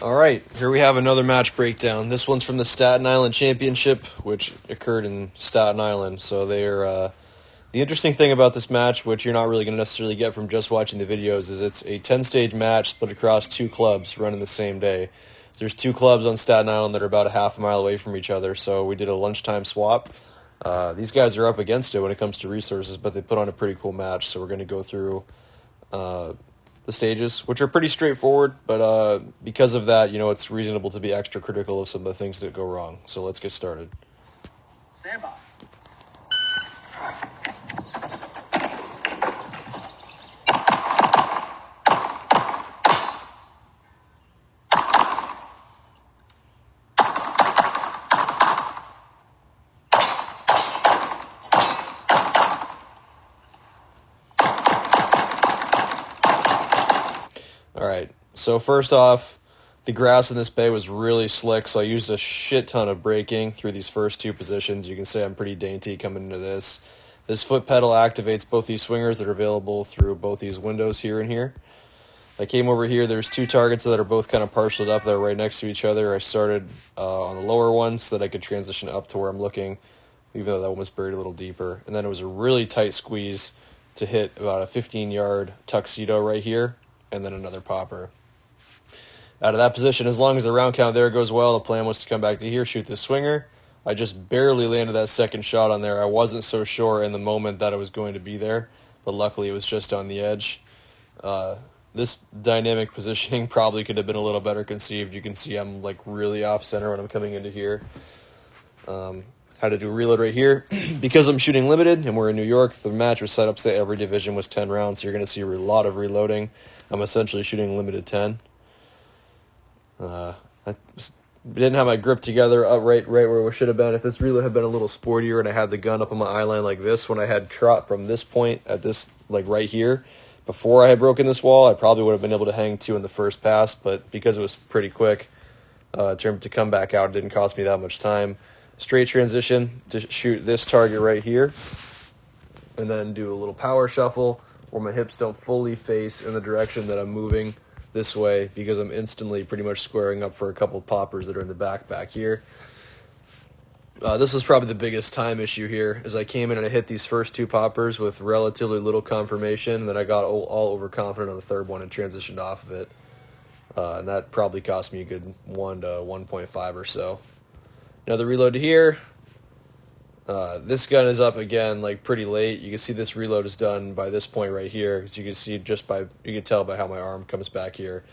All right, here we have another match breakdown. This one's from the Staten Island Championship, which occurred in Staten Island. So they're the interesting thing about this match, which you're not really going to necessarily get from just watching the videos, is it's a 10-stage match split across two clubs running the same day. There's two clubs on Staten Island that are about a half a mile away from each other, so we did a lunchtime swap. These guys are up against it when it comes to resources, but they put on a pretty cool match, so we're going to go through the stages, which are pretty straightforward, but because of that, it's reasonable to be extra critical of some of the things that go wrong. So let's get started. Stand by. All right, so first off, the grass in this bay was really slick, so I used a shit ton of braking through these first two positions. You can say I'm pretty dainty coming into this. This foot pedal activates both these swingers that are available through both these windows here and here. I came over here, there's two targets that are both kind of partialed up that are right next to each other. I started on the lower one so that I could transition up to where I'm looking, even though that one was buried a little deeper. And then it was a really tight squeeze to hit about a 15-yard tuxedo right here, and then another popper. Out of that position, as long as the round count there goes well, the plan was to come back to here, shoot this swinger. I just barely landed that second shot on there. I wasn't so sure in the moment that it was going to be there, but luckily it was just on the edge. This dynamic positioning probably could have been a little better conceived. You can see I'm like really off center when I'm coming into here. Had to do a reload right here. Because I'm shooting limited and we're in New York, the match was set up so that every division was 10 rounds, so you're going to see a lot of reloading. I'm essentially shooting limited 10. I didn't have my grip together right where it should have been. If this reload had been a little sportier and I had the gun up on my eye line like this, when I had trot from this point at this, like right here, before I had broken this wall, I probably would have been able to hang two in the first pass, but because it was pretty quick, to come back out, it didn't cost me that much time. Straight transition to shoot this target right here, and then do a little power shuffle where my hips don't fully face in the direction that I'm moving this way, because I'm instantly pretty much squaring up for a couple poppers that are in the back here. This was probably the biggest time issue here, as I came in and I hit these first two poppers with relatively little confirmation, and then I got all overconfident on the third one and transitioned off of it. And that probably cost me a good 1 to 1.5 or so. Another reload to here. This gun is up again, like pretty late. You can see this reload is done by this point right here, because you can see you can tell by how my arm comes back here.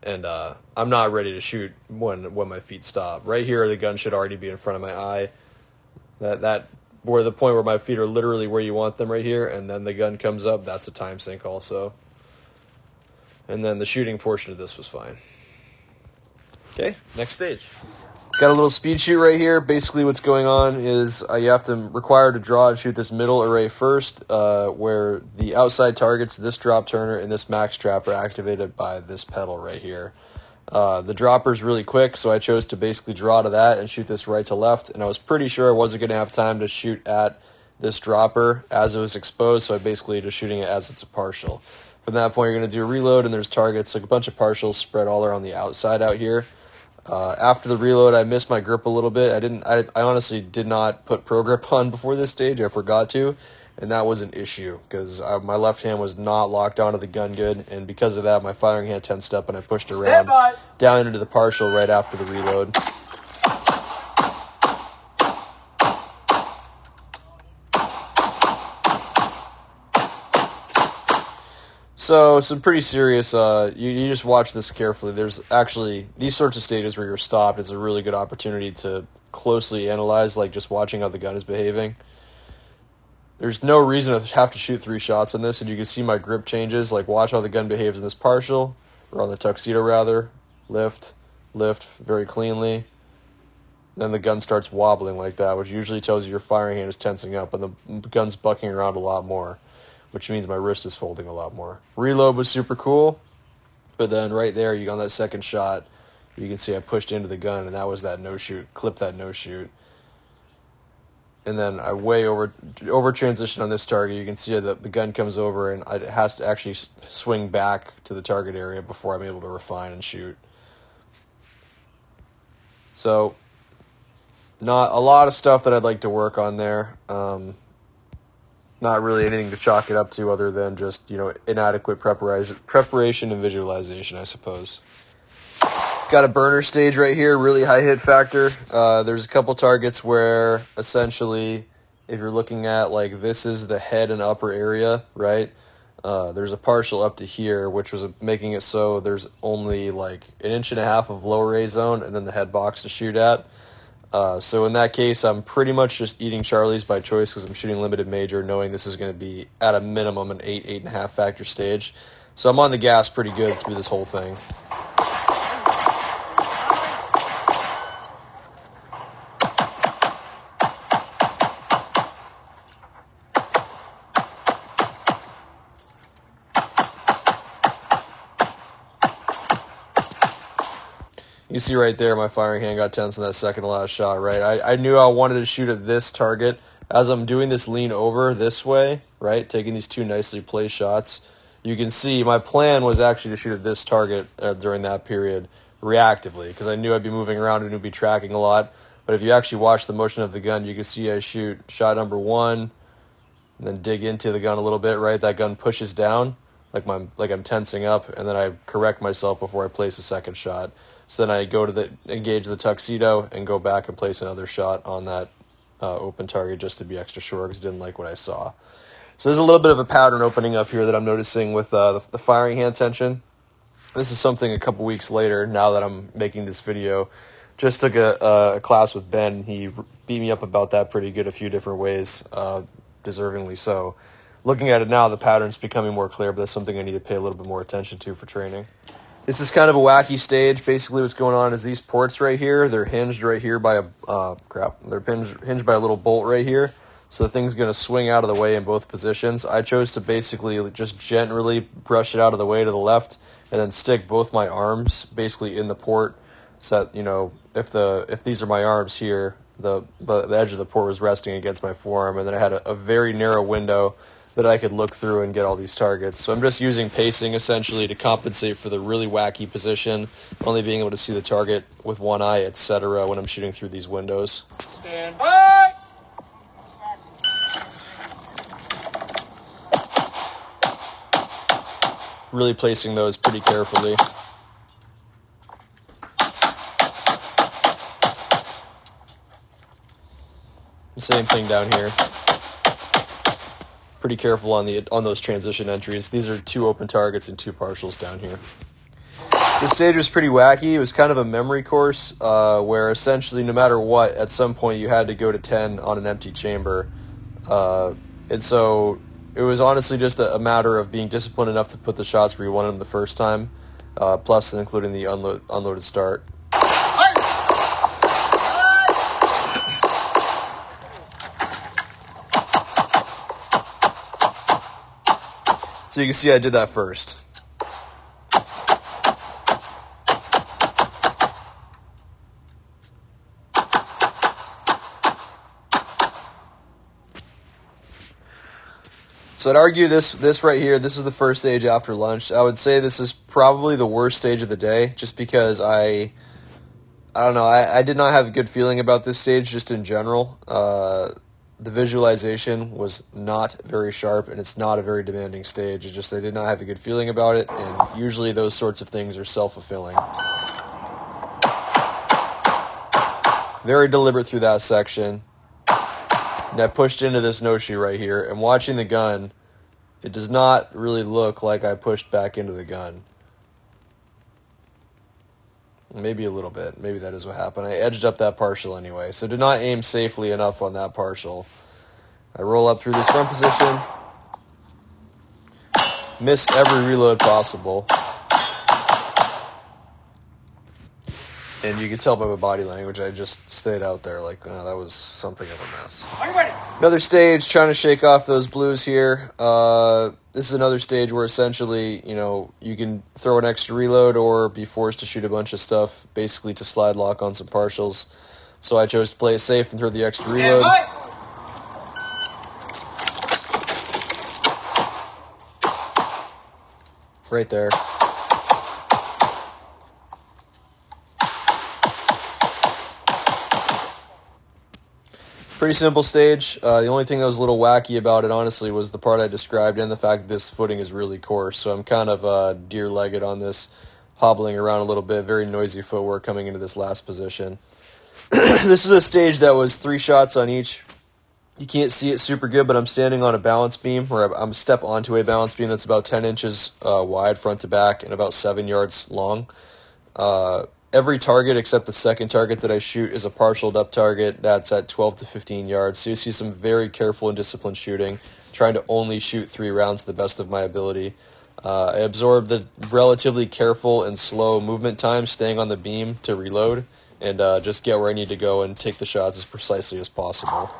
And I'm not ready to shoot when my feet stop. Right here, the gun should already be in front of my eye. That where the point where my feet are literally where you want them right here, and then the gun comes up, that's a time sink also. And then the shooting portion of this was fine. Okay, next stage. Got a little speed shoot right here. Basically what's going on is you have to require to draw and shoot this middle array first, where the outside targets, this drop turner and this max trap, are activated by this pedal right here. The dropper's really quick, so I chose to basically draw to that and shoot this right to left, and I was pretty sure I wasn't going to have time to shoot at this dropper as it was exposed, so I basically just shooting it as it's a partial. From that point, you're going to do a reload, and there's targets, like a bunch of partials spread all around the outside out here. After the reload, I missed my grip a little bit. I honestly did not put pro grip on before this stage. I forgot to, and that was an issue because my left hand was not locked onto the gun good, and because of that, my firing hand tensed up and I pushed around down into the partial right after the reload. So, some pretty serious, you just watch this carefully. There's actually, these sorts of stages where you're stopped is a really good opportunity to closely analyze, like just watching how the gun is behaving. There's no reason to have to shoot 3 shots on this, and you can see my grip changes. Like, watch how the gun behaves in this partial, or on the tuxedo rather. Lift, very cleanly. Then the gun starts wobbling like that, which usually tells you your firing hand is tensing up, and the gun's bucking around a lot more, which means my wrist is folding a lot more. Reload was super cool, but then right there, on that second shot, you can see I pushed into the gun, and that was that no-shoot, clipped that no-shoot. And then I way over transition on this target. You can see that the gun comes over, and it has to actually swing back to the target area before I'm able to refine and shoot. So not a lot of stuff that I'd like to work on there. Not really anything to chalk it up to other than just, inadequate preparation and visualization, I suppose. Got a burner stage right here, really high hit factor. There's a couple targets where essentially, if you're looking at like this is the head and upper area, right? There's a partial up to here, which was making it so there's only like 1.5 inches of lower A zone and then the head box to shoot at. So in that case, I'm pretty much just eating Charlies by choice because I'm shooting limited major, knowing this is going to be at a minimum an 8.5 factor stage. So I'm on the gas pretty good through this whole thing. You see right there, my firing hand got tense in that second to last shot, right? I knew I wanted to shoot at this target. As I'm doing this lean over this way, right, taking these two nicely placed shots, you can see my plan was actually to shoot at this target during that period reactively because I knew I'd be moving around and it would be tracking a lot. But if you actually watch the motion of the gun, you can see I shoot shot number 1 and then dig into the gun a little bit, right? That gun pushes down like I'm tensing up, and then I correct myself before I place a second shot. So then I go to engage the tuxedo and go back and place another shot on that open target just to be extra sure because I didn't like what I saw. So there's a little bit of a pattern opening up here that I'm noticing with the firing hand tension. This is something a couple weeks later, now that I'm making this video. Just took a class with Ben. He beat me up about that pretty good a few different ways, deservingly so. Looking at it now, the pattern's becoming more clear, but that's something I need to pay a little bit more attention to for training. This is kind of a wacky stage. Basically what's going on is these ports right here, they're hinged right here by they're hinged by a little bolt right here. So the thing's going to swing out of the way in both positions. I chose to basically just gently brush it out of the way to the left and then stick both my arms basically in the port so that, if these are my arms here, the edge of the port was resting against my forearm, and then I had a very narrow window that I could look through and get all these targets. So I'm just using pacing essentially to compensate for the really wacky position, only being able to see the target with one eye, etc. when I'm shooting through these windows. Stand by! Really placing those pretty carefully. Same thing down here. Pretty careful on those transition entries. These are 2 open targets and 2 partials down here. This stage was pretty wacky. It was kind of a memory course where essentially no matter what, at some point you had to go to 10 on an empty chamber. And so it was honestly just a matter of being disciplined enough to put the shots where you wanted them the first time, plus including the unloaded start. So you can see I did that first. So I'd argue this right here, this is the first stage after lunch. I would say this is probably the worst stage of the day, just because I don't know, I did not have a good feeling about this stage just in general. The visualization was not very sharp, and it's not a very demanding stage. It's just I did not have a good feeling about it, and usually those sorts of things are self-fulfilling. Very deliberate through that section. And I pushed into this no-shoot right here, and watching the gun, it does not really look like I pushed back into the gun. Maybe a little bit. Maybe that is what happened. I edged up that partial anyway, so did not aim safely enough on that partial. I roll up through this front position, miss every reload possible, and you can tell by my body language I just stayed out there like, oh, that was something of a mess. Are you ready? Another stage, trying to shake off those blues here. This is another stage where essentially, you can throw an extra reload or be forced to shoot a bunch of stuff, basically to slide lock on some partials. So I chose to play it safe and throw the extra reload. Right there. Pretty simple stage. The only thing that was a little wacky about it, honestly, was the part I described and the fact that this footing is really coarse. So I'm kind of deer-legged on this, hobbling around a little bit, very noisy footwork coming into this last position. This is a stage that was 3 shots on each. You can't see it super good, but I'm standing on a balance beam, or I'm step onto a balance beam that's about 10 inches wide front to back and about 7 yards long. Every target except the second target that I shoot is a partialed up target that's at 12 to 15 yards. So you see some very careful and disciplined shooting, trying to only shoot 3 rounds to the best of my ability. I absorbed the relatively careful and slow movement time, staying on the beam to reload, and just get where I need to go and take the shots as precisely as possible.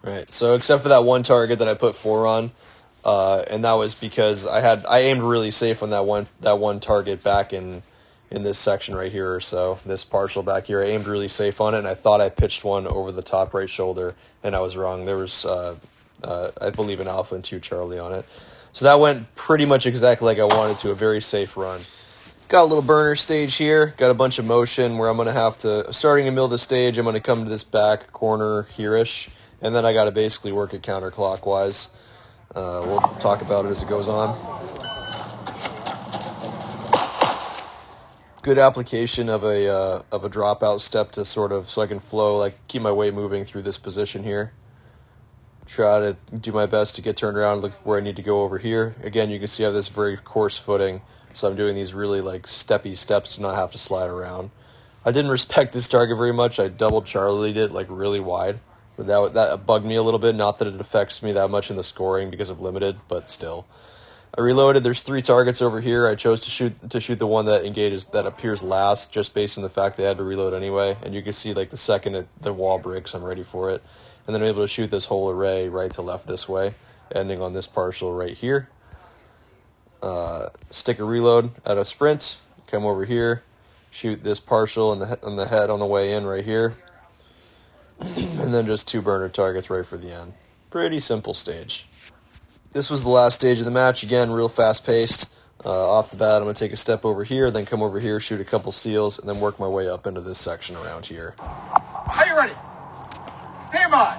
Right, so except for that one target that I put 4 on, and that was because I aimed really safe on that one target back in this section right here or so, this partial back here. I aimed really safe on it, and I thought I pitched one over the top right shoulder, and I was wrong. There was, I believe, an Alpha and 2 Charlie on it. So that went pretty much exactly like I wanted to, a very safe run. Got a little burner stage here, got a bunch of motion where I'm going to have to, starting in the middle of the stage, I'm going to come to this back corner here-ish, and then I got to basically work it counterclockwise. We'll talk about it as it goes on. Good application of a dropout step to sort of, so I can flow, like keep my weight moving through this position here. Try to do my best to get turned around, look where I need to go over here. Again, you can see I have this very coarse footing, so I'm doing these really like steppy steps to not have to slide around. I didn't respect this target very much. I double Charlied it like really wide. But that bugged me a little bit. Not that it affects me that much in the scoring because of limited, but still. I reloaded. There's 3 targets over here. I chose to shoot the one that appears last, just based on the fact that I had to reload anyway. And you can see like the second the wall breaks, I'm ready for it. And then I'm able to shoot this whole array right to left this way, ending on this partial right here. Stick a reload at a sprint. Come over here, shoot this partial on the head on the way in right here. And then just 2 burner targets right for the end. Pretty simple stage. This was the last stage of the match. Again, real fast-paced. Off the bat, I'm going to take a step over here, then come over here, shoot a couple seals, and then work my way up into this section around here. Are you ready? Stand by.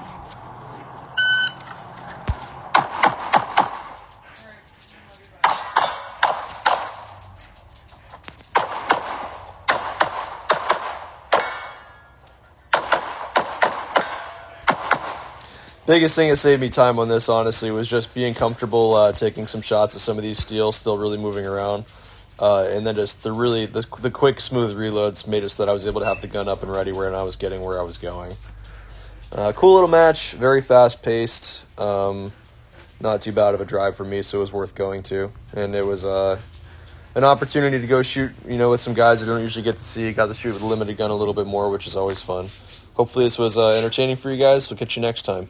Biggest thing that saved me time on this, honestly, was just being comfortable taking some shots at some of these steels, still really moving around. And then just the quick, smooth reloads made it so that I was able to have the gun up and ready where I was getting where I was going. Cool little match, very fast-paced. Not too bad of a drive for me, so it was worth going to. And it was an opportunity to go shoot, with some guys I don't usually get to see. Got to shoot with a limited gun a little bit more, which is always fun. Hopefully this was entertaining for you guys. We'll catch you next time.